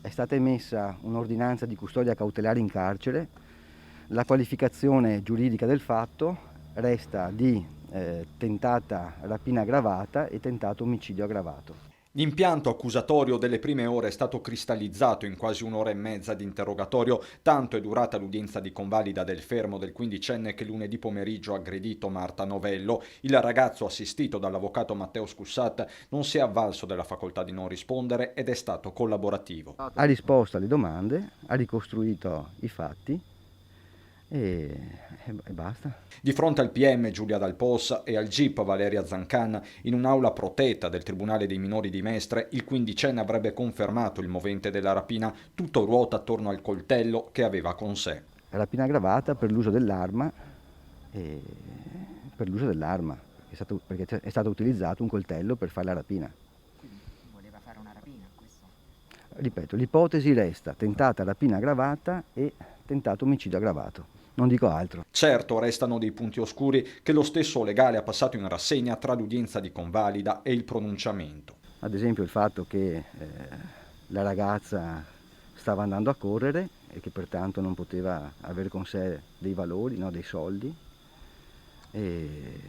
È stata emessa un'ordinanza di custodia cautelare in carcere. La qualificazione giuridica del fatto resta di tentata rapina aggravata e tentato omicidio aggravato. L'impianto accusatorio delle prime ore è stato cristallizzato in quasi un'ora e mezza di interrogatorio, tanto è durata l'udienza di convalida del fermo del quindicenne che lunedì pomeriggio ha aggredito Marta Novello. Il ragazzo, assistito dall'avvocato Matteo Scussat, non si è avvalso della facoltà di non rispondere ed è stato collaborativo. Ha risposto alle domande, ha ricostruito i fatti e, e basta. Di fronte al PM Giulia Dal Pos e al GIP Valeria Zancan, in un'aula protetta del Tribunale dei minori di Mestre, il quindicenne avrebbe confermato il movente della rapina, tutto ruota attorno al coltello che aveva con sé. Rapina aggravata per l'uso dell'arma, e per l'uso dell'arma, perché è stato utilizzato un coltello per fare la rapina. Quindi voleva fare una rapina, questo? Ripeto, l'ipotesi resta tentata rapina aggravata e tentato omicidio aggravato. Non dico altro. Certo, restano dei punti oscuri che lo stesso legale ha passato in rassegna tra l'udienza di convalida e il pronunciamento. Ad esempio il fatto che la ragazza stava andando a correre e che pertanto non poteva avere con sé dei valori, no, dei soldi. E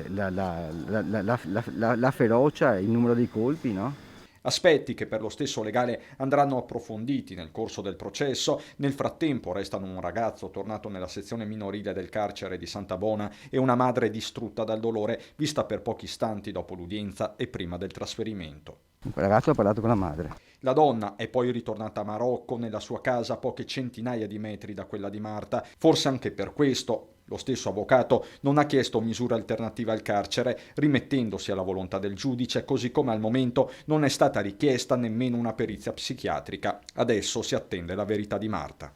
la ferocia, il numero dei colpi, no? Aspetti che per lo stesso legale andranno approfonditi nel corso del processo. Nel frattempo restano un ragazzo tornato nella sezione minorile del carcere di Santa Bona e una madre distrutta dal dolore vista per pochi istanti dopo l'udienza e prima del trasferimento. Il ragazzo ha parlato con la madre. La donna è poi ritornata a Marocco, nella sua casa a poche centinaia di metri da quella di Marta. Forse anche per questo lo stesso avvocato non ha chiesto misure alternative al carcere, rimettendosi alla volontà del giudice, così come al momento non è stata richiesta nemmeno una perizia psichiatrica. Adesso si attende la verità di Marta.